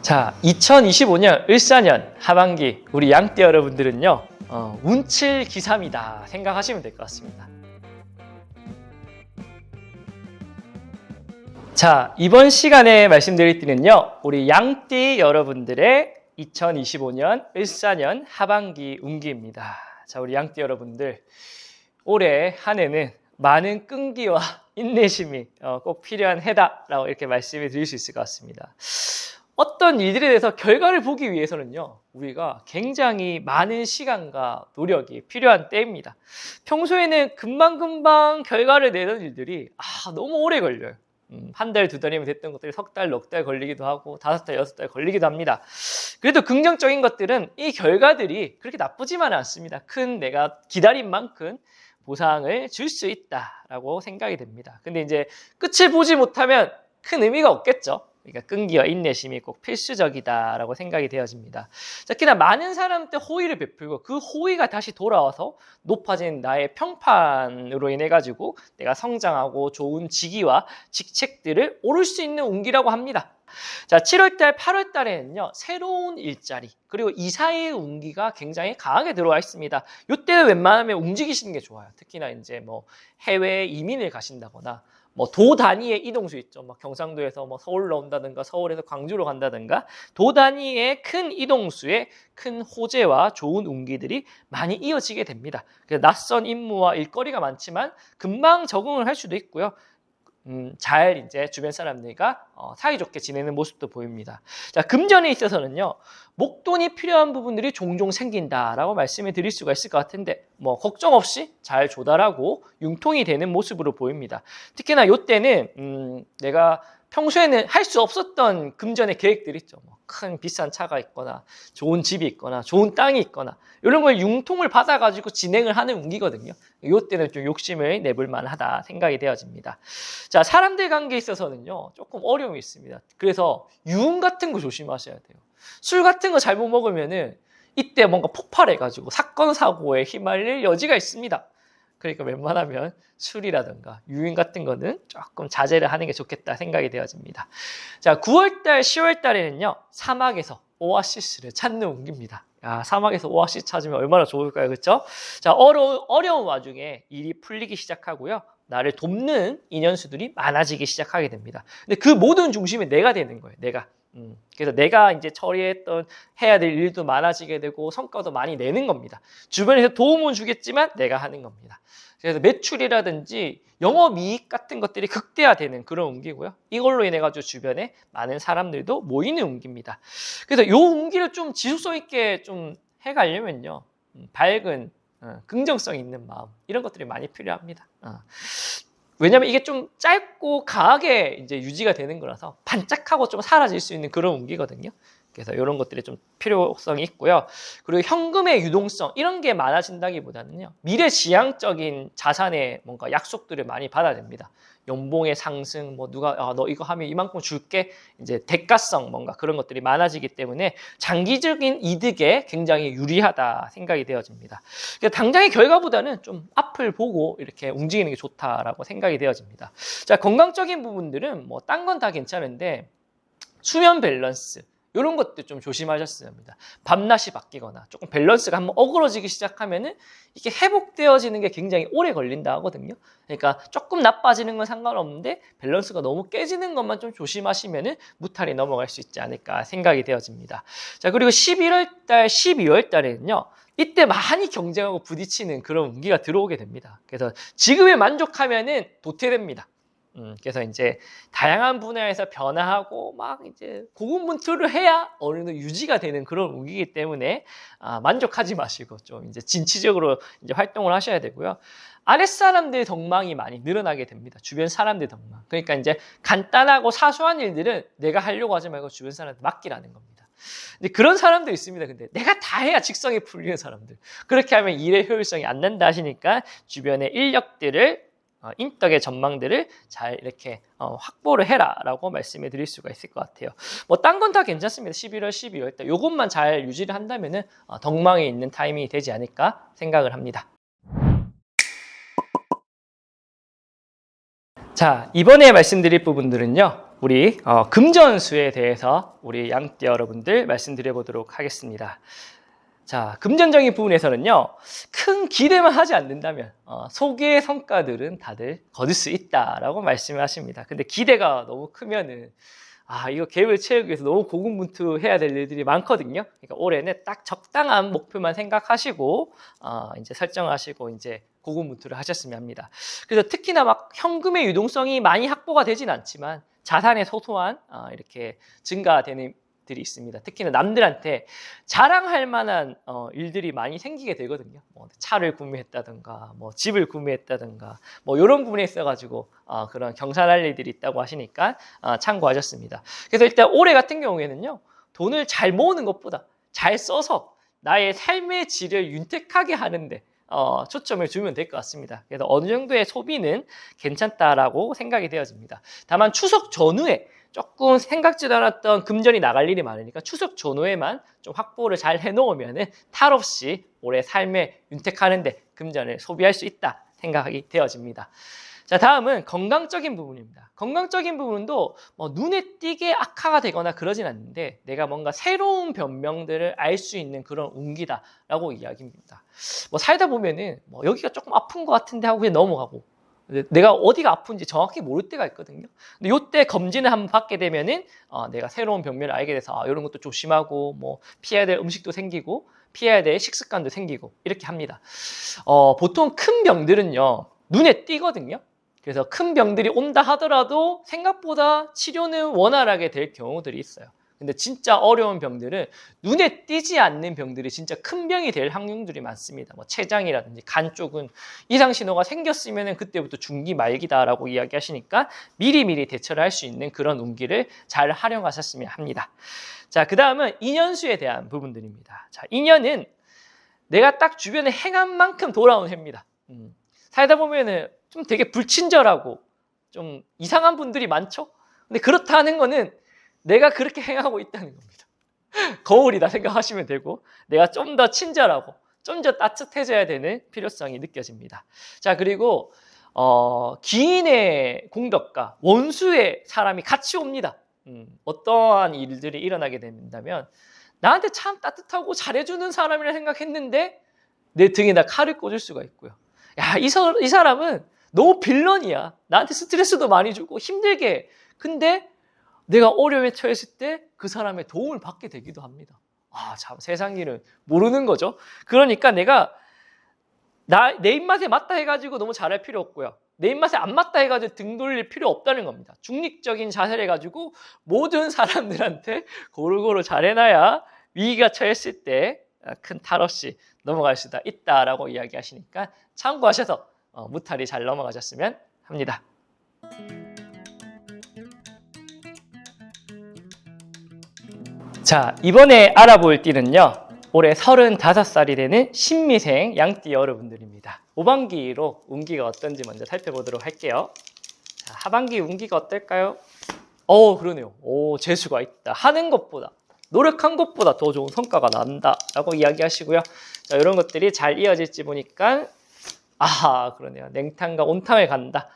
자, 2025년 을사년 하반기 우리 양띠 여러분들은요 운칠기삼이다 생각하시면 될 것 같습니다. 자, 이번 시간에 말씀드릴 띠는요 우리 양띠 여러분들의 2025년 을사년 하반기 운기입니다. 자, 우리 양띠 여러분들 올해 한 해는 많은 끈기와 인내심이 꼭 필요한 해다라고 이렇게 말씀을 드릴 수 있을 것 같습니다. 어떤 일들에 대해서 결과를 보기 위해서는요 우리가 굉장히 많은 시간과 노력이 필요한 때입니다. 평소에는 금방금방 결과를 내는 일들이 너무 오래 걸려요. 한 달, 두 달이면 됐던 것들이 석 달, 넉 달 걸리기도 하고 5달, 6달 걸리기도 합니다. 그래도 긍정적인 것들은 이 결과들이 그렇게 나쁘지만은 않습니다. 큰 내가 기다린 만큼 보상을 줄 수 있다라고 생각이 됩니다. 근데 이제 끝을 보지 못하면 큰 의미가 없겠죠. 그러니까 끈기와 인내심이 꼭 필수적이다라고 생각이 되어집니다. 특히나 많은 사람한테 호의를 베풀고 그 호의가 다시 돌아와서 높아진 나의 평판으로 인해 가지고 내가 성장하고 좋은 직위와 직책들을 오를 수 있는 운기라고 합니다. 자, 7월달, 8월달에는요 새로운 일자리 그리고 이사의 운기가 굉장히 강하게 들어와 있습니다. 이때는 웬만하면 움직이시는 게 좋아요. 특히나 이제 뭐 해외 이민을 가신다거나 뭐 도 단위의 이동수 있죠. 막 경상도에서 뭐 서울로 온다든가 서울에서 광주로 간다든가 도 단위의 큰 이동수의 큰 호재와 좋은 운기들이 많이 이어지게 됩니다. 그래서 낯선 임무와 일거리가 많지만 금방 적응을 할 수도 있고요. 잘 이제 주변 사람들과 사이좋게 지내는 모습도 보입니다. 자, 금전에 있어서는요 목돈이 필요한 부분들이 종종 생긴다라고 말씀을 드릴 수가 있을 것 같은데 뭐 걱정 없이 잘 조달하고 융통이 되는 모습으로 보입니다. 특히나 이때는 내가 평소에는 할 수 없었던 금전의 계획들 있죠. 뭐 큰 비싼 차가 있거나 좋은 집이 있거나 좋은 땅이 있거나 이런 걸 융통을 받아가지고 진행을 하는 운기거든요. 이때는 좀 욕심을 내볼 만하다 생각이 되어집니다. 자, 사람들 관계에 있어서는요 조금 어려움이 있습니다. 그래서 유흥 같은 거 조심하셔야 돼요. 술 같은 거 잘못 먹으면은 이때 뭔가 폭발해가지고 사건 사고에 휘말릴 여지가 있습니다. 그러니까 웬만하면 술이라든가 유흥 같은 거는 조금 자제를 하는 게 좋겠다 생각이 되어집니다. 자, 9월달, 10월달에는요 사막에서 오아시스를 찾는 운기입니다. 야, 사막에서 오아시스 찾으면 얼마나 좋을까요, 그렇죠? 자, 어려운 와중에 일이 풀리기 시작하고요. 나를 돕는 인연수들이 많아지기 시작하게 됩니다. 근데 그 모든 중심이 내가 되는 거예요, 내가. 그래서 내가 이제 해야 될 일도 많아지게 되고 성과도 많이 내는 겁니다. 주변에서 도움은 주겠지만 내가 하는 겁니다. 그래서 매출이라든지 영업이익 같은 것들이 극대화되는 그런 운기고요. 이걸로 인해 가지고 주변에 많은 사람들도 모이는 운기입니다. 그래서 이 운기를 좀 지속성 있게 좀 해가려면요, 밝은 긍정성 있는 마음 이런 것들이 많이 필요합니다. 왜냐면 이게 좀 짧고 강하게 이제 유지가 되는 거라서 반짝하고 좀 사라질 수 있는 그런 운기거든요. 그래서 이런 것들이 좀 필요성이 있고요. 그리고 현금의 유동성 이런 게 많아진다기보다는요. 미래지향적인 자산의 뭔가 약속들을 많이 받아야 됩니다. 연봉의 상승, 뭐 누가 너 이거 하면 이만큼 줄게, 이제 대가성 뭔가 그런 것들이 많아지기 때문에 장기적인 이득에 굉장히 유리하다 생각이 되어집니다. 그러니까 당장의 결과보다는 좀 앞을 보고 이렇게 움직이는 게 좋다라고 생각이 되어집니다. 자, 건강적인 부분들은 뭐 딴 건 다 괜찮은데 수면 밸런스 이런 것도 좀 조심하셨어야 합니다. 밤낮이 바뀌거나 조금 밸런스가 한번 어그러지기 시작하면은 이게 회복되어지는 게 굉장히 오래 걸린다 하거든요. 그러니까 조금 나빠지는 건 상관없는데 밸런스가 너무 깨지는 것만 좀 조심하시면은 무탈이 넘어갈 수 있지 않을까 생각이 되어집니다. 자, 그리고 11월 달, 12월 달에는요. 이때 많이 경쟁하고 부딪히는 그런 운기가 들어오게 됩니다. 그래서 지금에 만족하면은 도태됩니다. 그래서 이제 다양한 분야에서 변화하고 막 이제 고군분투를 해야 어느 정도 유지가 되는 그런 운기이기 때문에 만족하지 마시고 좀 이제 진취적으로 이제 활동을 하셔야 되고요. 아랫사람들의 덕망이 많이 늘어나게 됩니다. 주변 사람들의 덕망. 그러니까 이제 간단하고 사소한 일들은 내가 하려고 하지 말고 주변 사람한테 맡기라는 겁니다. 근데 그런 사람도 있습니다. 근데 내가 다 해야 직성이 풀리는 사람들. 그렇게 하면 일의 효율성이 안 난다 하시니까 주변의 인력들을 인덕의 전망들을 잘 이렇게 확보를 해라라고 말씀해 드릴 수가 있을 것 같아요. 뭐 딴 건 다 괜찮습니다. 11월, 12월 때 요것만 잘 유지를 한다면은 덕망에 있는 타이밍이 되지 않을까 생각을 합니다. 자, 이번에 말씀드릴 부분들은요. 우리 금전수에 대해서 우리 양띠 여러분들 말씀드려 보도록 하겠습니다. 자, 금전적인 부분에서는요, 큰 기대만 하지 않는다면 소개의 성과들은 다들 거둘 수 있다라고 말씀을 하십니다. 근데 기대가 너무 크면은 이거 갭을 채우기 위해서 너무 고군분투해야 될 일들이 많거든요. 그러니까 올해는 딱 적당한 목표만 생각하시고 이제 설정하시고 이제 고군분투를 하셨으면 합니다. 그래서 특히나 막 현금의 유동성이 많이 확보가 되진 않지만 자산의 소소한 이렇게 증가되는 들이 있습니다. 특히나 남들한테 자랑할 만한 일들이 많이 생기게 되거든요. 뭐 차를 구매했다든가, 뭐 집을 구매했다든가, 뭐 이런 부분에 있어가지고 그런 경산할 일들이 있다고 하시니까 참고하셨습니다. 그래서 일단 올해 같은 경우에는요, 돈을 잘 모으는 것보다 잘 써서 나의 삶의 질을 윤택하게 하는데 초점을 주면 될 것 같습니다. 그래서 어느 정도의 소비는 괜찮다라고 생각이 되어집니다. 다만 추석 전후에 조금 생각지도 않았던 금전이 나갈 일이 많으니까 추석 전후에만 좀 확보를 잘 해놓으면 탈 없이 올해 삶에 윤택하는데 금전을 소비할 수 있다 생각이 되어집니다. 자, 다음은 건강적인 부분입니다. 건강적인 부분도 눈에 띄게 악화가 되거나 그러진 않는데 내가 뭔가 새로운 변명들을 알 수 있는 그런 운기다라고 이야기입니다. 살다 보면은 여기가 조금 아픈 것 같은데 하고 그냥 넘어가고 내가 어디가 아픈지 정확히 모를 때가 있거든요. 근데 이때 검진을 한번 받게 되면은 내가 새로운 병면을 알게 돼서 이런 것도 조심하고 뭐 피해야 될 음식도 생기고 피해야 될 식습관도 생기고 이렇게 합니다. 보통 큰 병들은요 눈에 띄거든요. 그래서 큰 병들이 온다 하더라도 생각보다 치료는 원활하게 될 경우들이 있어요. 근데 진짜 어려운 병들은 눈에 띄지 않는 병들이 진짜 큰 병이 될 확률들이 많습니다. 뭐 췌장이라든지 간 쪽은 이상 신호가 생겼으면 그때부터 중기 말기다라고 이야기하시니까 미리미리 대처를 할 수 있는 그런 운기를 잘 활용하셨으면 합니다. 자, 그 다음은 인연수에 대한 부분들입니다. 자, 인연은 내가 딱 주변에 행한 만큼 돌아온 해입니다. 살다 보면은 좀 되게 불친절하고 좀 이상한 분들이 많죠? 근데 그렇다는 거는 내가 그렇게 행하고 있다는 겁니다. 거울이다 생각하시면 되고 내가 좀 더 친절하고 좀 더 따뜻해져야 되는 필요성이 느껴집니다. 자, 그리고 기인의 공덕과 원수의 사람이 같이 옵니다. 어떠한 일들이 일어나게 된다면 나한테 참 따뜻하고 잘해주는 사람이라 생각했는데 내 등에다 칼을 꽂을 수가 있고요. 야, 이 사람은 너무 빌런이야. 나한테 스트레스도 많이 주고 힘들게 해. 근데 내가 어려움에 처했을 때 그 사람의 도움을 받게 되기도 합니다. 참 세상 일은 모르는 거죠. 그러니까 내가 내 입맛에 맞다 해가지고 너무 잘할 필요 없고요. 내 입맛에 안 맞다 해가지고 등 돌릴 필요 없다는 겁니다. 중립적인 자세를 해가지고 모든 사람들한테 고루고루 잘해놔야 위기가 처했을 때 큰 탈 없이 넘어갈 수가 있다라고 이야기하시니까 참고하셔서 무탈이 잘 넘어가셨으면 합니다. 자, 이번에 알아볼 띠는요, 올해 35살이 되는 신미생 양띠 여러분들입니다. 후반기로 운기가 어떤지 먼저 살펴보도록 할게요. 자, 하반기 운기가 어떨까요? 그러네요. 재수가 있다. 하는 것보다, 노력한 것보다 더 좋은 성과가 난다라고 이야기하시고요. 자, 이런 것들이 잘 이어질지 보니까 그러네요. 냉탕과 온탕을 간다.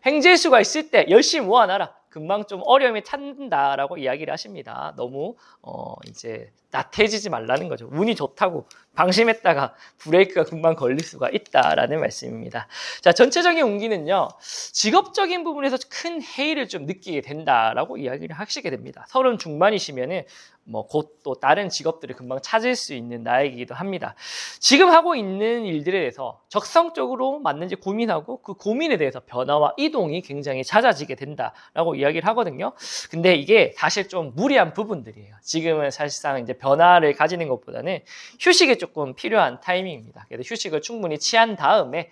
횡재수가 있을 때 열심히 모아놔라. 금방 좀 어려움이 찬다라고 이야기를 하십니다. 너무 이제 나태해지지 말라는 거죠. 운이 좋다고 방심했다가 브레이크가 금방 걸릴 수가 있다라는 말씀입니다. 자, 전체적인 운기는요, 직업적인 부분에서 큰 해이를 좀 느끼게 된다라고 이야기를 하시게 됩니다. 30 중반이시면은 곧 또 다른 직업들을 금방 찾을 수 있는 나이이기도 합니다. 지금 하고 있는 일들에 대해서 적성적으로 맞는지 고민하고 그 고민에 대해서 변화와 이동이 굉장히 잦아지게 된다라고 이야기를 하거든요. 근데 이게 사실 좀 무리한 부분들이에요. 지금은 사실상 이제 변화를 가지는 것보다는 휴식이 조금 필요한 타이밍입니다. 그래서 휴식을 충분히 취한 다음에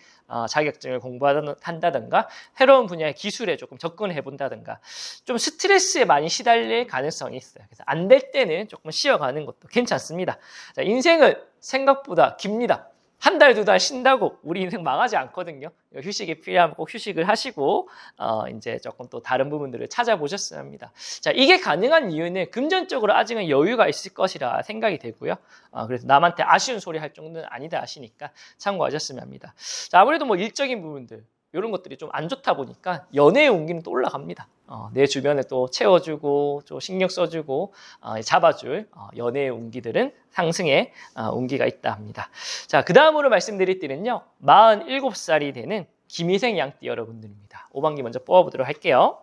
자격증을 공부한다든가 새로운 분야의 기술에 조금 접근해 본다든가 좀 스트레스에 많이 시달릴 가능성이 있어요. 그래서 안 될 때는 조금 쉬어가는 것도 괜찮습니다. 자, 인생은 생각보다 깁니다. 한 달, 두 달 쉰다고 우리 인생 망하지 않거든요. 휴식이 필요하면 꼭 휴식을 하시고 이제 조금 또 다른 부분들을 찾아보셨어야 합니다. 자, 이게 가능한 이유는 금전적으로 아직은 여유가 있을 것이라 생각이 되고요. 그래서 남한테 아쉬운 소리 할 정도는 아니다 하시니까 참고하셨으면 합니다. 자, 아무래도 일적인 부분들, 이런 것들이 좀 안 좋다 보니까 연애의 운기는 또 올라갑니다. 내 주변에 또 채워주고 또 신경 써주고 잡아줄 연애의 운기들은 상승의 운기가 있다 합니다. 자, 그 다음으로 말씀드릴 띠는요, 47살이 되는 김희생 양띠 여러분들입니다. 5반기 먼저 뽑아보도록 할게요.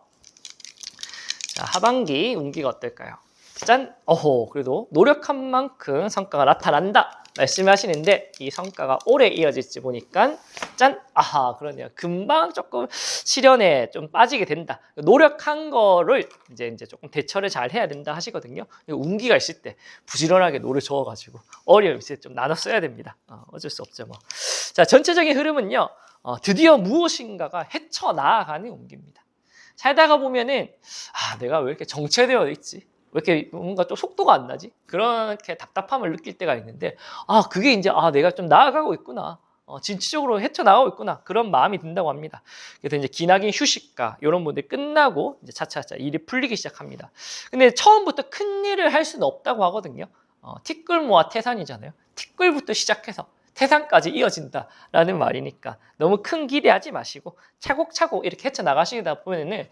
자, 하반기 운기가 어떨까요? 짠! 그래도 노력한 만큼 성과가 나타난다 말씀하시는데, 이 성과가 오래 이어질지 보니까 짠! 그러네요. 금방 조금 시련에 좀 빠지게 된다. 노력한 거를 이제 조금 대처를 잘 해야 된다 하시거든요. 운기가 있을 때 부지런하게 노를 저어가지고 어려움 있을 때 좀 나눠 써야 됩니다. 어쩔 수 없죠, 뭐. 자, 전체적인 흐름은요, 드디어 무엇인가가 헤쳐나가는 운기입니다. 살다가 보면은 내가 왜 이렇게 정체되어 있지? 왜 이렇게 뭔가 좀 속도가 안 나지? 그렇게 답답함을 느낄 때가 있는데, 그게 이제 내가 좀 나아가고 있구나. 진취적으로 헤쳐나가고 있구나. 그런 마음이 든다고 합니다. 그래서 이제 기나긴 휴식과 이런 분들 끝나고 이제 차차차 일이 풀리기 시작합니다. 근데 처음부터 큰 일을 할 수는 없다고 하거든요. 티끌 모아 태산이잖아요. 티끌부터 시작해서 태산까지 이어진다라는 말이니까 너무 큰 기대하지 마시고 차곡차곡 이렇게 헤쳐나가시다 보면은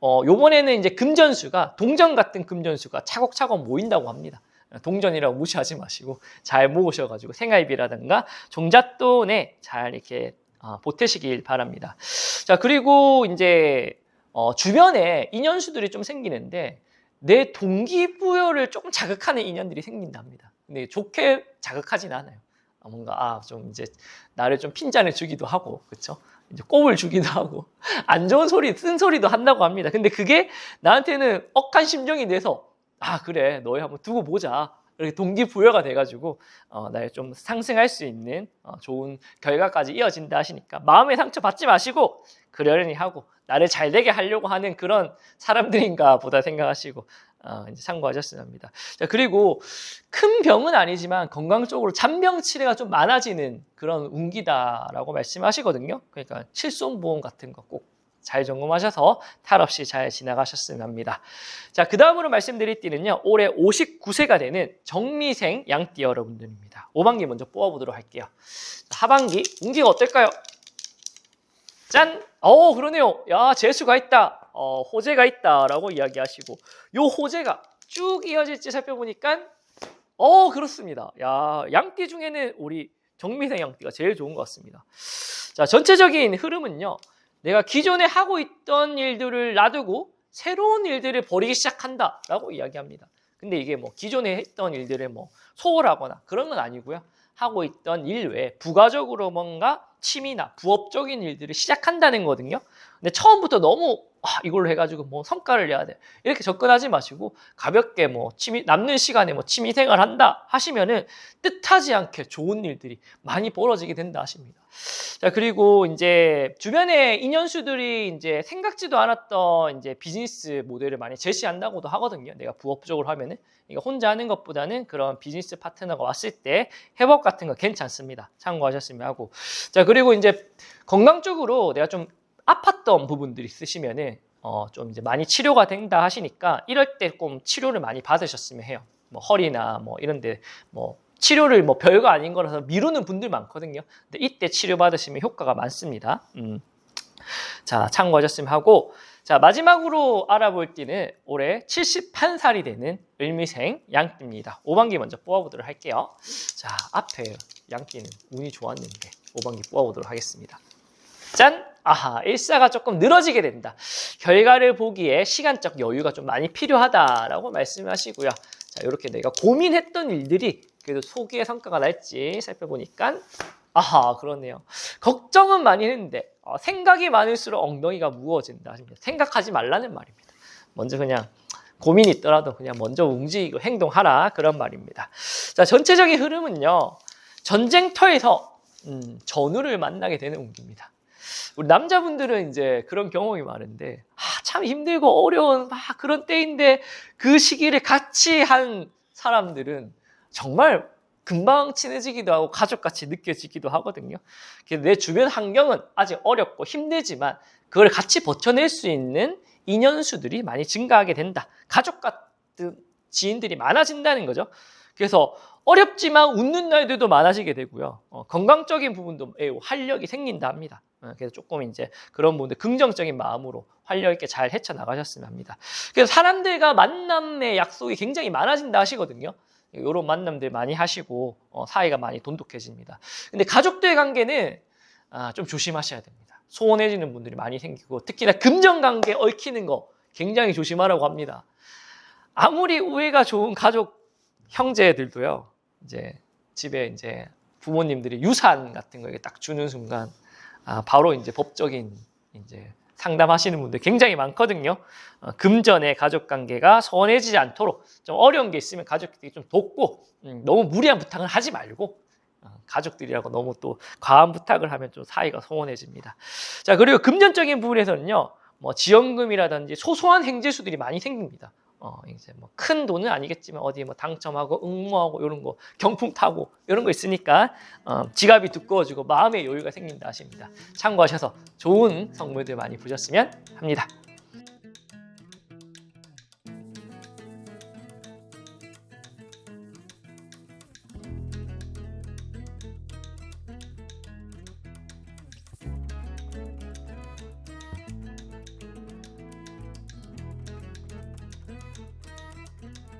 요번에는 이제 금전수가 동전 같은 금전수가 차곡차곡 모인다고 합니다. 동전이라고 무시하지 마시고 잘 모으셔가지고 생활비라든가 종잣돈에 잘 이렇게 보태시길 바랍니다. 자, 그리고 이제 주변에 인연수들이 좀 생기는데 내 동기부여를 조금 자극하는 인연들이 생긴답니다. 근데 좋게 자극하진 않아요. 뭔가 좀 이제 나를 좀 핀잔을 주기도 하고, 그렇죠? 이제 꼽을 주기도 하고 안 좋은 소리, 쓴 소리도 한다고 합니다. 근데 그게 나한테는 억한 심정이 돼서 그래, 너희 한번 두고 보자. 이렇게 동기부여가 돼가지고 나를 좀 상승할 수 있는 좋은 결과까지 이어진다 하시니까 마음의 상처 받지 마시고 그러려니 하고 나를 잘 되게 하려고 하는 그런 사람들인가 보다 생각하시고 이제 참고하셨으면 합니다. 자, 그리고 큰 병은 아니지만 건강적으로 잔병 치레가 좀 많아지는 그런 운기다라고 말씀하시거든요. 그러니까 칠손보험 같은 거 꼭 잘 점검하셔서 탈 없이 잘 지나가셨으면 합니다. 자, 그 다음으로 말씀드릴 띠는요, 올해 59세가 되는 정미생 양띠 여러분들입니다. 5반기 먼저 뽑아보도록 할게요. 하반기 운기가 어떨까요? 짠! 그러네요. 야, 재수가 있다. 호재가 있다라고 이야기하시고, 요 호재가 쭉 이어질지 살펴보니까 그렇습니다. 야, 양띠 중에는 우리 정미생 양띠가 제일 좋은 것 같습니다. 자, 전체적인 흐름은요, 내가 기존에 하고 있던 일들을 놔두고 새로운 일들을 벌이기 시작한다라고 이야기합니다. 근데 이게 뭐 기존에 했던 일들을 뭐 소홀하거나 그런 건 아니고요. 하고 있던 일 외에 부가적으로 뭔가 취미나 부업적인 일들을 시작한다는 거거든요. 근데 처음부터 너무 이걸로 해가지고 뭐 성과를 내야 돼 이렇게 접근하지 마시고 가볍게 뭐 남는 시간에 뭐 취미 생활 한다 하시면은 뜻하지 않게 좋은 일들이 많이 벌어지게 된다 하십니다. 자, 그리고 이제 주변에 인연수들이 이제 생각지도 않았던 이제 비즈니스 모델을 많이 제시한다고도 하거든요. 내가 부업적으로 하면은 이거 혼자 하는 것보다는 그런 비즈니스 파트너가 왔을 때 협업 같은 거 괜찮습니다. 참고하셨으면 하고. 자, 그리고 이제 건강적으로 내가 좀 아팠던 부분들이 있으시면은 좀 이제 많이 치료가 된다 하시니까 이럴 때 좀 치료를 많이 받으셨으면 해요. 뭐 허리나 뭐 이런데 뭐 치료를 뭐 별거 아닌 거라서 미루는 분들 많거든요. 근데 이때 치료 받으시면 효과가 많습니다. 자, 참고하셨으면 하고, 자, 마지막으로 알아볼 띠는 올해 71살이 되는 을미생 양띠입니다. 5반기 먼저 뽑아보도록 할게요. 자, 앞에 양띠는 운이 좋았는데 5반기 뽑아보도록 하겠습니다. 짠! 일사가 조금 늘어지게 된다. 결과를 보기에 시간적 여유가 좀 많이 필요하다라고 말씀하시고요. 자, 이렇게 내가 고민했던 일들이 그래도 소기의 성과가 날지 살펴보니까 그러네요. 걱정은 많이 했는데 생각이 많을수록 엉덩이가 무거워진다. 생각하지 말라는 말입니다. 먼저 그냥 고민이 있더라도 그냥 먼저 움직이고 행동하라, 그런 말입니다. 자, 전체적인 흐름은요, 전쟁터에서 전우를 만나게 되는 운기입니다. 우리 남자분들은 이제 그런 경험이 많은데 참 힘들고 어려운 그런 때인데 그 시기를 같이 한 사람들은 정말 금방 친해지기도 하고 가족같이 느껴지기도 하거든요. 내 주변 환경은 아직 어렵고 힘들지만 그걸 같이 버텨낼 수 있는 인연수들이 많이 증가하게 된다. 가족 같은 지인들이 많아진다는 거죠. 그래서 어렵지만 웃는 날들도 많아지게 되고요. 건강적인 부분도 매우 활력이 생긴다 합니다. 그래서 조금 이제 그런 부분들 긍정적인 마음으로 활력 있게 잘 헤쳐나가셨으면 합니다. 그래서 사람들과 만남의 약속이 굉장히 많아진다 하시거든요. 이런 만남들 많이 하시고 사이가 많이 돈독해집니다. 근데 가족들 관계는 좀 조심하셔야 됩니다. 소원해지는 분들이 많이 생기고 특히나 금전 관계 얽히는 거 굉장히 조심하라고 합니다. 아무리 우애가 좋은 가족 형제들도요. 이제 집에 이제 부모님들이 유산 같은 거 딱 주는 순간 바로 이제 법적인 이제 상담하시는 분들 굉장히 많거든요. 금전의 가족 관계가 소원해지지 않도록 좀 어려운 게 있으면 가족들이 좀 돕고 너무 무리한 부탁을 하지 말고 가족들이라고 너무 또 과한 부탁을 하면 좀 사이가 소원해집니다. 자, 그리고 금전적인 부분에서는요. 뭐 지원금이라든지 소소한 행재수들이 많이 생깁니다. 이제 뭐 큰 돈은 아니겠지만 어디 뭐 당첨하고 응모하고 이런 거 경품 타고 이런 거 있으니까 지갑이 두꺼워지고 마음의 여유가 생긴다 하십니다. 참고하셔서 좋은 선물들 많이 보셨으면 합니다.